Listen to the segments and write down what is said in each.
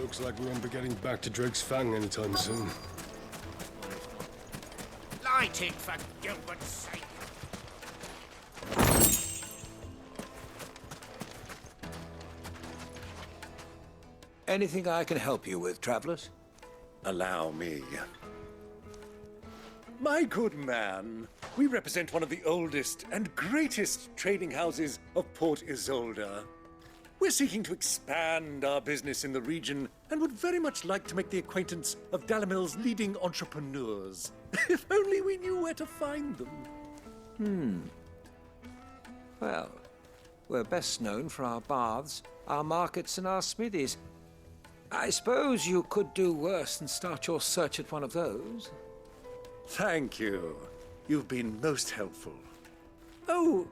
Looks like we won't be getting back to Drake's Fang anytime soon. Light it, for Gilbert's sake! Anything I can help you with, travelers? Allow me. My good man, we represent one of the oldest and greatest trading houses of Port Isolde. We're seeking to expand our business in the region and would very much like to make the acquaintance of Dalamil's leading entrepreneurs. If only we knew where to find them. Well, we're best known for our baths, our markets, and our smithies. I suppose you could do worse than start your search at one of those. Thank you. You've been most helpful. Oh,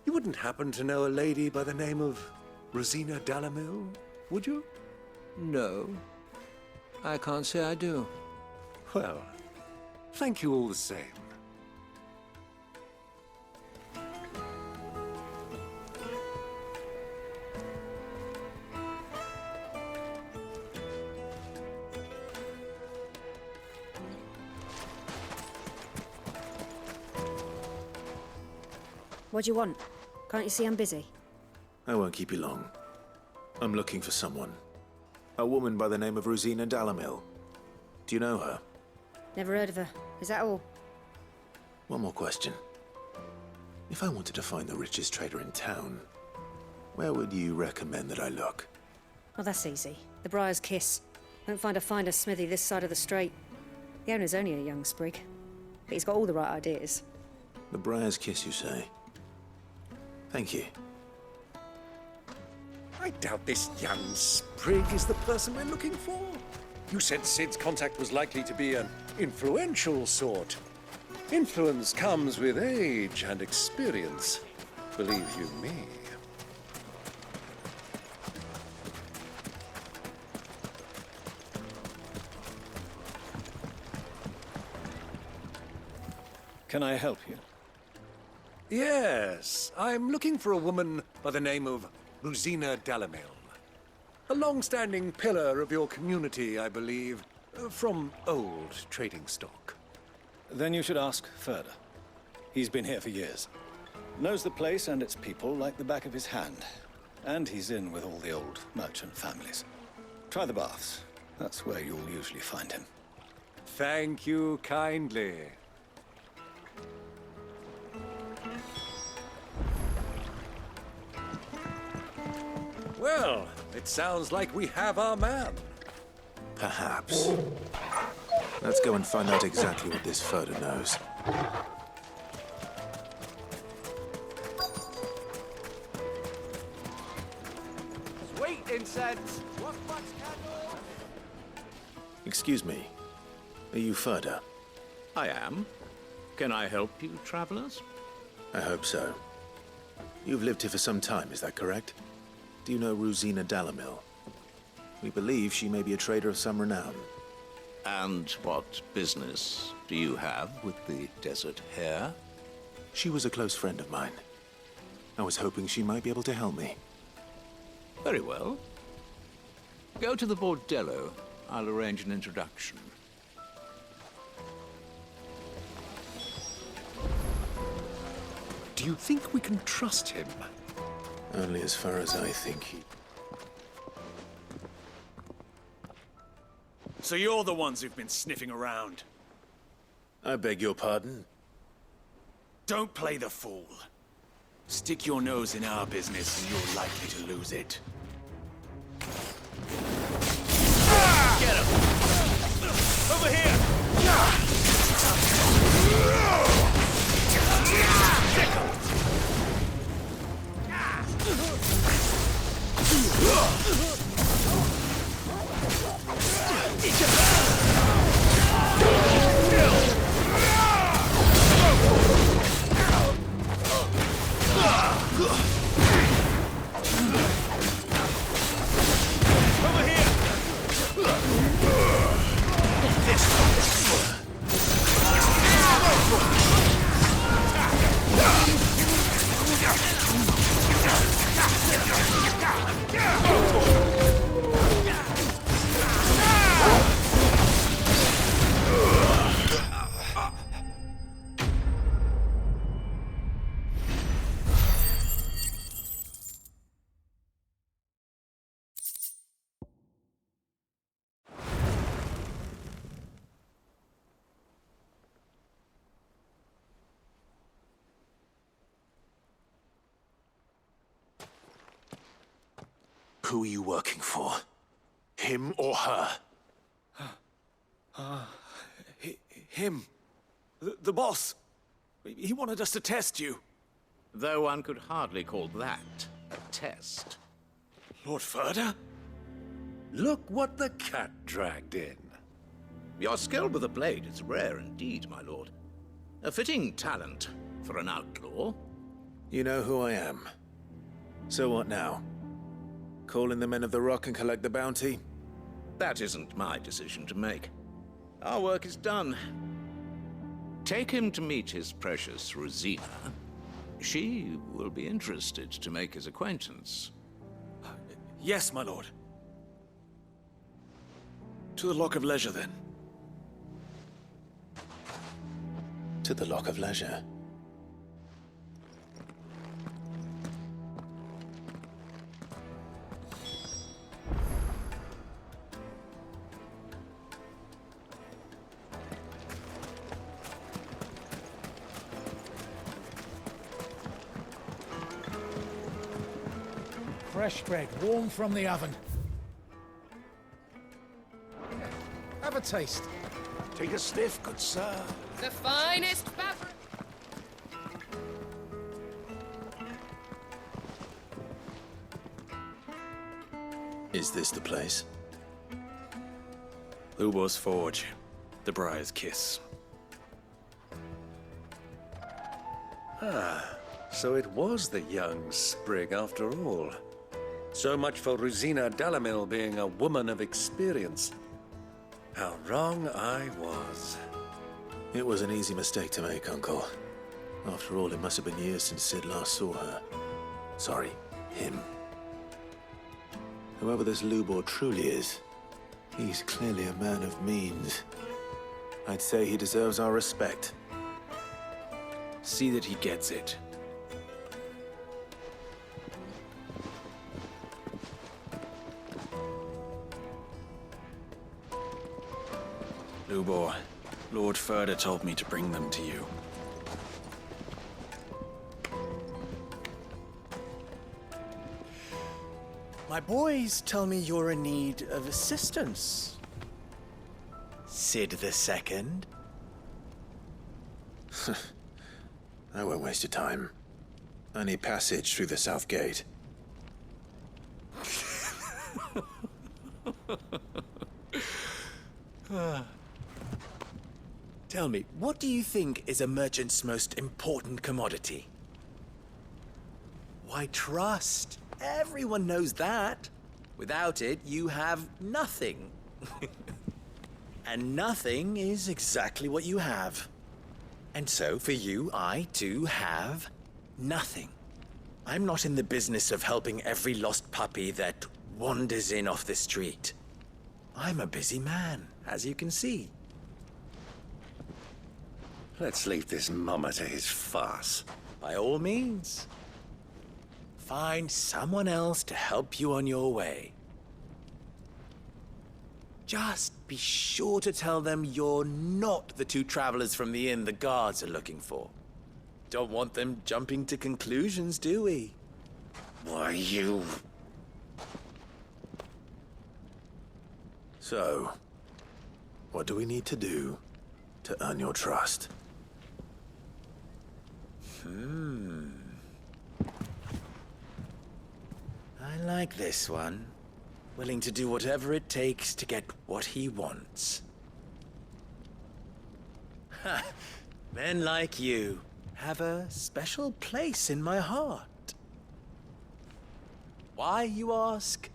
you wouldn't happen to know a lady by the name of Rosina Dalamil, would you? No, I can't say I do. Well, thank you all the same. What do you want? Can't you see I'm busy? I won't keep you long. I'm looking for someone. A woman by the name of Rosina Dalamil. Do you know her? Never heard of her. Is that all? One more question. If I wanted to find the richest trader in town, where would you recommend that I look? Oh, that's easy. The Briar's Kiss. Won't find a finer smithy this side of the strait. The owner's only a young sprig, but he's got all the right ideas. The Briar's Kiss, you say? Thank you. I doubt this young sprig is the person we're looking for. You said Sid's contact was likely to be an influential sort. Influence comes with age and experience, believe you me. Can I help you? Yes, I'm looking for a woman by the name of Rosina Dalamil. A long-standing pillar of your community, I believe, from old trading stock. Then you should ask Furder. He's been here for years. Knows the place and its people like the back of his hand. And he's in with all the old merchant families. Try the baths. That's where you'll usually find him. Thank you kindly. Well, it sounds like we have our man. Perhaps. Let's go and find out exactly what this Furder knows. Sweet incense! What much candle? Excuse me. Are you Furder? I am. Can I help you, travelers? I hope so. You've lived here for some time, is that correct? Do you know Rosina Dalamil? We believe she may be a trader of some renown. And what business do you have with the desert hare? She was a close friend of mine. I was hoping she might be able to help me. Very well. Go to the bordello. I'll arrange an introduction. Do you think we can trust him? Only as far as I think he... So you're the ones who've been sniffing around. I beg your pardon? Don't play the fool. Stick your nose in our business and you're likely to lose it. Get him! Over here! Over here! This Who are you working for? Him or her? Him. The boss. He wanted us to test you. Though one could hardly call that a test. Lord Furder? Look what the cat dragged in. Your skill with the blade is rare indeed, my lord. A fitting talent for an outlaw. You know who I am. So what now? Call in the Men of the Rock and collect the bounty? That isn't my decision to make. Our work is done. Take him to meet his precious Rosina. She will be interested to make his acquaintance. Yes, my lord. To the Lock of Leisure, then. To the Lock of Leisure. Fresh bread, warm from the oven. Have a taste. Take a sniff, good sir. The finest fabric. Is this the place? Lubor's Forge. The Briar's Kiss. So it was the young sprig after all. So much for Rosina Dalamil being a woman of experience. How wrong I was. It was an easy mistake to make, Uncle. After all, it must have been years since Sid last saw her. Sorry, him. Whoever this Lubor truly is, he's clearly a man of means. I'd say he deserves our respect. See that he gets it. Lubor, Lord Furder told me to bring them to you. My boys tell me you're in need of assistance. Sid the Second? I won't waste your time. I need passage through the south gate. Tell me, what do you think is a merchant's most important commodity? Why, trust. Everyone knows that. Without it, you have nothing. And nothing is exactly what you have. And so, for you, I, too, have nothing. I'm not in the business of helping every lost puppy that wanders in off the street. I'm a busy man, as you can see. Let's leave this mummer to his farce. By all means. Find someone else to help you on your way. Just be sure to tell them you're not the two travelers from the inn the guards are looking for. Don't want them jumping to conclusions, do we? Why, you... So, what do we need to do to earn your trust? I like this one. Willing to do whatever it takes to get what he wants. Ha! Men like you have a special place in my heart. Why, you ask?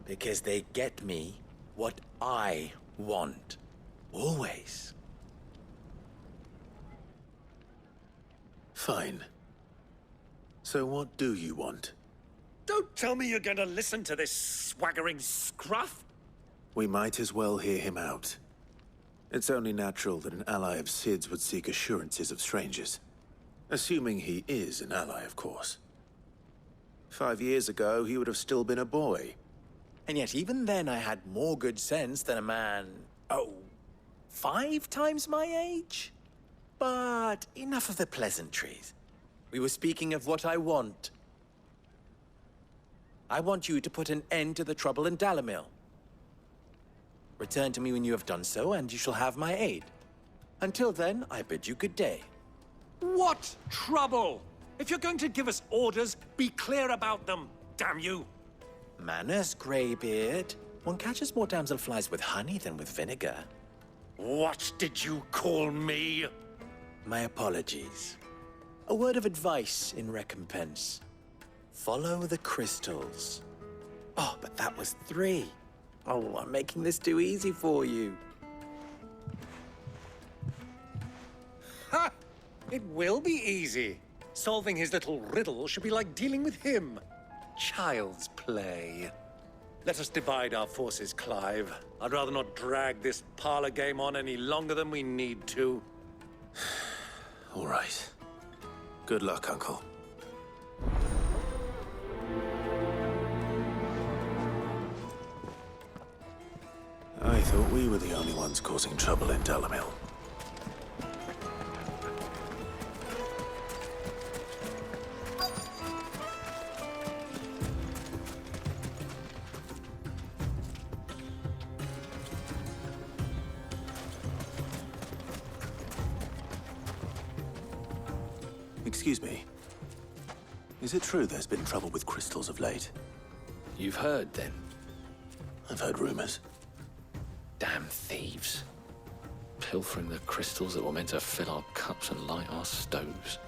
Because they get me what I want. Always. Fine. So what do you want? Don't tell me you're going to listen to this swaggering scruff! We might as well hear him out. It's only natural that an ally of Sid's would seek assurances of strangers. Assuming he is an ally, of course. 5 years ago, he would have still been a boy. And yet even then I had more good sense than a man, 5 times my age? But enough of the pleasantries. We were speaking of what I want. I want you to put an end to the trouble in Dalamil. Return to me when you have done so, and you shall have my aid. Until then, I bid you good day. What trouble? If you're going to give us orders, be clear about them, damn you! Manners, Greybeard. One catches more damselflies with honey than with vinegar. What did you call me? My apologies. A word of advice in recompense. Follow the crystals. Oh, but that was 3. Oh, I'm making this too easy for you. Ha! It will be easy. Solving his little riddle should be like dealing with him. Child's play. Let us divide our forces, Clive. I'd rather not drag this parlor game on any longer than we need to. All right. Good luck, Uncle. I thought we were the only ones causing trouble in Dalamil. Excuse me. Is it true there's been trouble with crystals of late? You've heard, then? I've heard rumors. Damn thieves. Pilfering the crystals that were meant to fill our cups and light our stoves.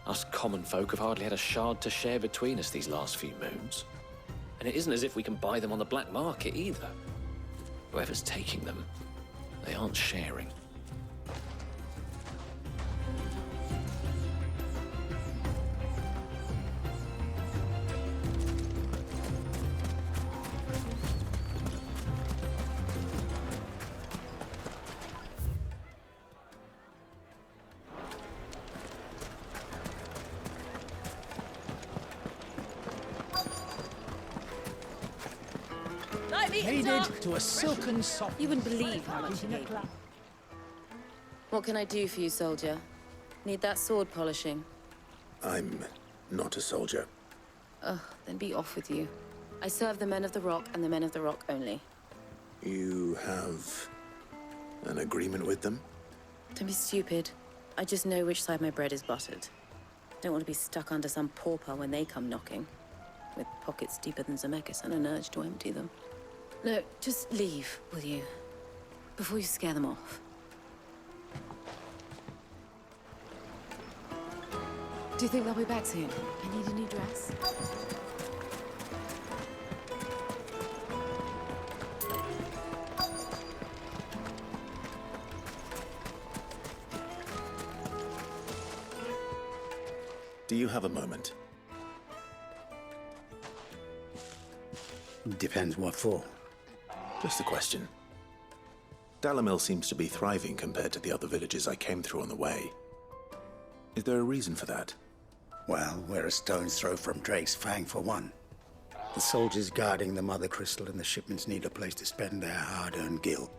Us common folk have hardly had a shard to share between us these last few moons. And it isn't as if we can buy them on the black market either. Whoever's taking them, they aren't sharing. Hated to a silken soft. You wouldn't believe how much you need. What can I do for you, soldier? Need that sword polishing? I'm not a soldier. Ugh, then be off with you. I serve the men of the Rock and the men of the Rock only. You have an agreement with them? Don't be stupid. I just know which side my bread is buttered. Don't want to be stuck under some pauper when they come knocking. With pockets deeper than Zemeckis and an urge to empty them. Look, just leave, will you? Before you scare them off. Do you think they'll be back soon? I need a new dress. Do you have a moment? Depends what for. Just a question. Dalamil seems to be thriving compared to the other villages I came through on the way. Is there a reason for that? Well, we're a stone's throw from Drake's Fang, for one. The soldiers guarding the Mother Crystal and the shipments need a place to spend their hard-earned gil.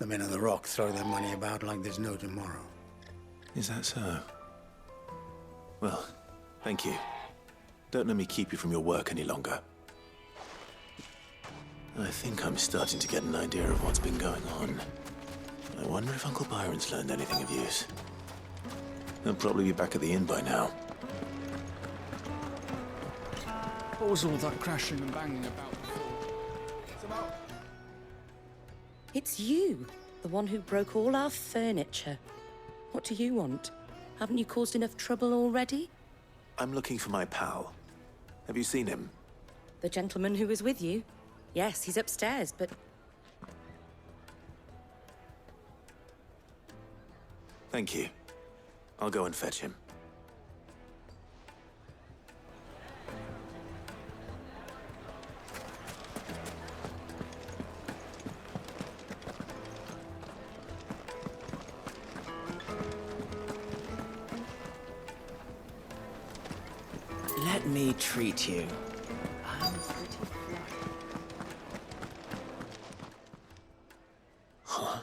The men of the Rock throw their money about like there's no tomorrow. Is that so? Well, thank you. Don't let me keep you from your work any longer. I think I'm starting to get an idea of what's been going on. I wonder if Uncle Byron's learned anything of use. He'll probably be back at the inn by now. What was all that crashing and banging about before? It's you, the one who broke all our furniture. What do you want? Haven't you caused enough trouble already? I'm looking for my pal. Have you seen him? The gentleman who was with you? Yes, he's upstairs, but... Thank you. I'll go and fetch him. Let me treat you. I'm pretty flush. Huh?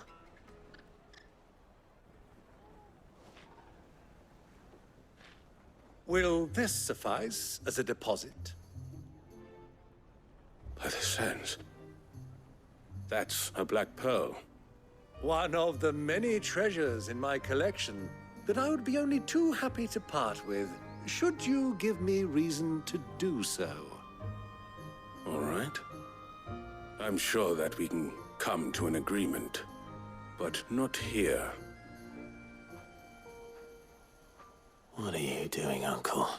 Will this suffice as a deposit? By the sands. That's a black pearl. One of the many treasures in my collection that I would be only too happy to part with, should you give me reason to do so. All right. I'm sure that we can come to an agreement, but not here. What are you doing, Uncle?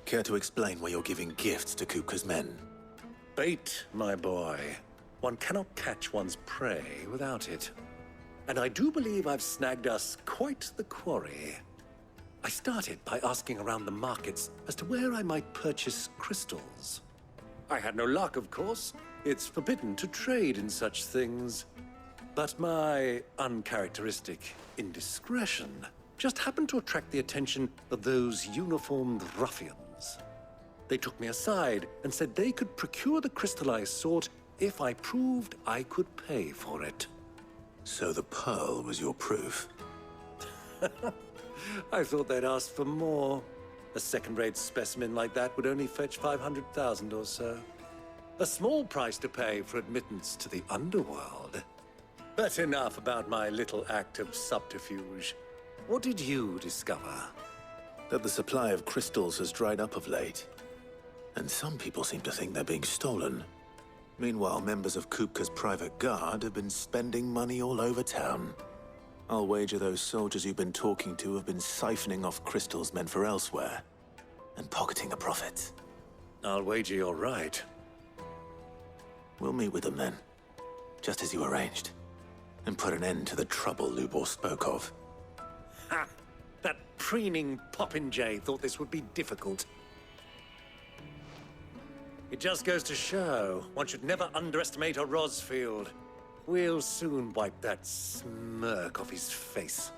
Care to explain why you're giving gifts to Kupka's men? Bait, my boy. One cannot catch one's prey without it. And I do believe I've snagged us quite the quarry. I started by asking around the markets as to where I might purchase crystals. I had no luck, of course. It's forbidden to trade in such things. But my uncharacteristic indiscretion just happened to attract the attention of those uniformed ruffians. They took me aside and said they could procure the crystal I sought if I proved I could pay for it. So the pearl was your proof? I thought they'd ask for more. A second-rate specimen like that would only fetch 500,000 or so. A small price to pay for admittance to the underworld. But enough about my little act of subterfuge. What did you discover? That the supply of crystals has dried up of late. And some people seem to think they're being stolen. Meanwhile, members of Kupka's private guard have been spending money all over town. I'll wager those soldiers you've been talking to have been siphoning off crystals meant for elsewhere, and pocketing the profits. I'll wager you're right. We'll meet with them then, just as you arranged, and put an end to the trouble Lubor spoke of. Ha! That preening popinjay thought this would be difficult. It just goes to show, one should never underestimate a Rosfield. We'll soon wipe that smirk off his face.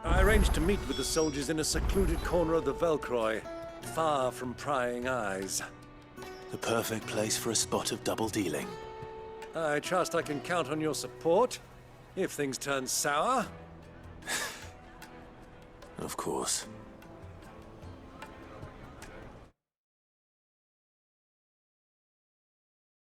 I arranged to meet with the soldiers in a secluded corner of the Velcroy, far from prying eyes. The perfect place for a spot of double dealing. I trust I can count on your support, if things turn sour. Of course.